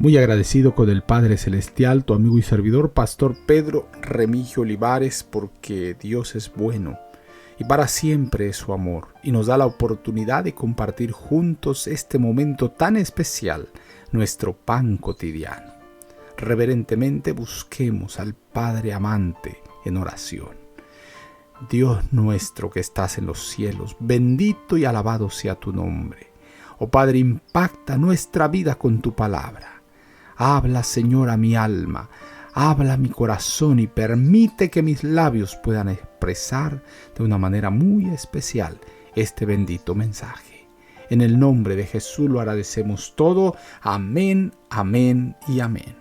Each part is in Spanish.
Muy agradecido con el Padre Celestial, tu amigo y servidor, Pastor Pedro Remigio Olivares, porque Dios es bueno y para siempre es su amor, y nos da la oportunidad de compartir juntos este momento tan especial, nuestro pan cotidiano. Reverentemente busquemos al Padre amante en oración. Dios nuestro que estás en los cielos, bendito y alabado sea tu nombre. Oh Padre, impacta nuestra vida con tu palabra. Habla, Señor, a mi alma, habla a mi corazón y permite que mis labios puedan expresar de una manera muy especial este bendito mensaje. En el nombre de Jesús lo agradecemos todo. Amén, amén y amén.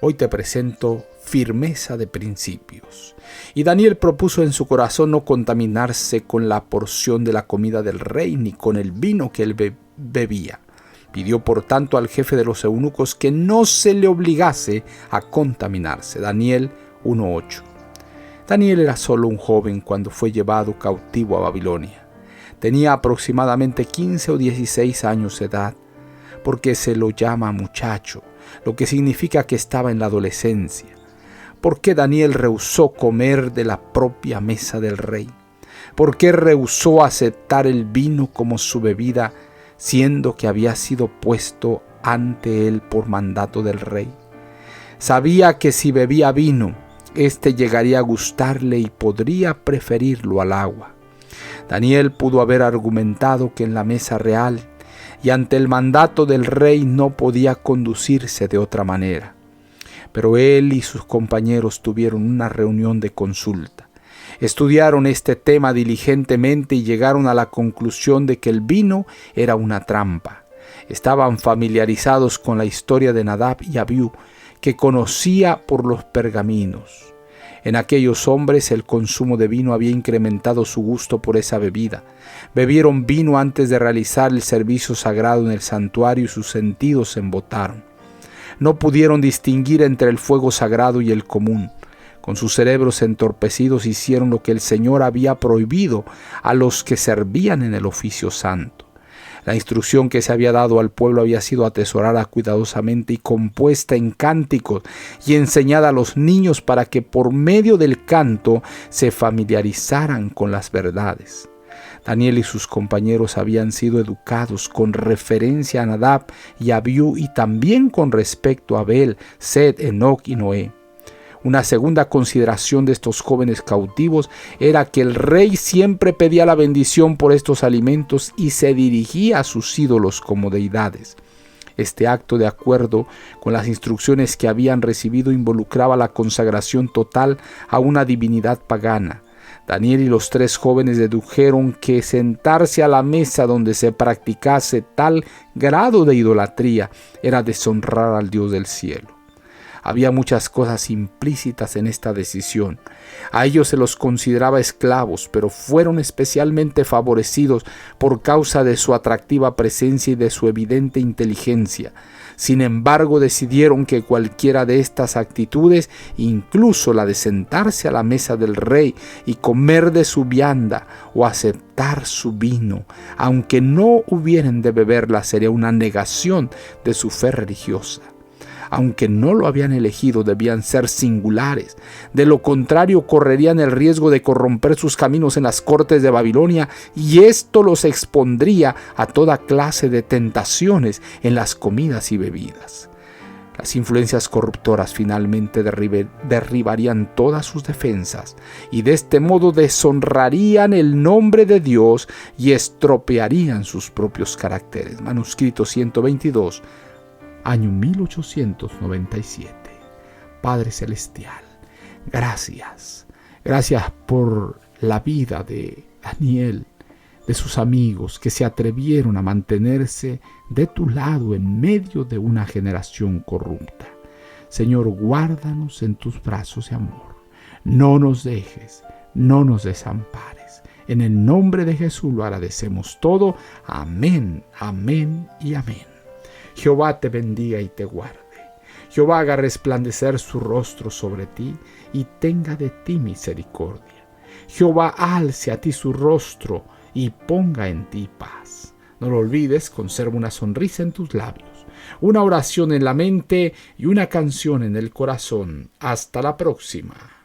Hoy te presento firmeza de principios. Y Daniel propuso en su corazón no contaminarse con la porción de la comida del rey ni con el vino que él bebía. Pidió por tanto al jefe de los eunucos que no se le obligase a contaminarse. Daniel 1:8. Daniel era solo un joven cuando fue llevado cautivo a Babilonia. Tenía aproximadamente 15 o 16 años de edad, porque se lo llama muchacho, lo que significa que estaba en la adolescencia. ¿Por qué Daniel rehusó comer de la propia mesa del rey? ¿Por qué rehusó aceptar el vino como su bebida, siendo que había sido puesto ante él por mandato del rey? Sabía que si bebía vino, éste llegaría a gustarle y podría preferirlo al agua. Daniel pudo haber argumentado que en la mesa real y ante el mandato del rey no podía conducirse de otra manera. Pero él y sus compañeros tuvieron una reunión de consulta. Estudiaron este tema diligentemente y llegaron a la conclusión de que el vino era una trampa. Estaban familiarizados con la historia de Nadab y Abiú, que conocía por los pergaminos. En aquellos hombres el consumo de vino había incrementado su gusto por esa bebida. Bebieron vino antes de realizar el servicio sagrado en el santuario y sus sentidos se embotaron. No pudieron distinguir entre el fuego sagrado y el común. Con sus cerebros entorpecidos hicieron lo que el Señor había prohibido a los que servían en el oficio santo. La instrucción que se había dado al pueblo había sido atesorada cuidadosamente y compuesta en cánticos y enseñada a los niños para que por medio del canto se familiarizaran con las verdades. Daniel y sus compañeros habían sido educados con referencia a Nadab y Abiú y también con respecto a Abel, Set, Enoc y Noé. Una segunda consideración de estos jóvenes cautivos era que el rey siempre pedía la bendición por estos alimentos y se dirigía a sus ídolos como deidades. Este acto, de acuerdo con las instrucciones que habían recibido, involucraba la consagración total a una divinidad pagana. Daniel y los tres jóvenes dedujeron que sentarse a la mesa donde se practicase tal grado de idolatría era deshonrar al Dios del cielo. Había muchas cosas implícitas en esta decisión. A ellos se los consideraba esclavos, pero fueron especialmente favorecidos por causa de su atractiva presencia y de su evidente inteligencia. Sin embargo, decidieron que cualquiera de estas actitudes, incluso la de sentarse a la mesa del rey y comer de su vianda o aceptar su vino, aunque no hubieran de beberla, sería una negación de su fe religiosa. Aunque no lo habían elegido, debían ser singulares. De lo contrario, correrían el riesgo de corromper sus caminos en las cortes de Babilonia, y esto los expondría a toda clase de tentaciones en las comidas y bebidas. Las influencias corruptoras finalmente derribarían todas sus defensas, y de este modo deshonrarían el nombre de Dios y estropearían sus propios caracteres. Manuscrito 122, año 1897. Padre Celestial, gracias. Gracias por la vida de Daniel, de sus amigos que se atrevieron a mantenerse de tu lado en medio de una generación corrupta. Señor, guárdanos en tus brazos de amor. No nos dejes, no nos desampares. En el nombre de Jesús lo agradecemos todo. Amén, amén y amén. Jehová te bendiga y te guarde. Jehová haga resplandecer su rostro sobre ti y tenga de ti misericordia. Jehová alce a ti su rostro y ponga en ti paz. No lo olvides, conserva una sonrisa en tus labios. una oración en la mente y una canción en el corazón. Hasta la próxima.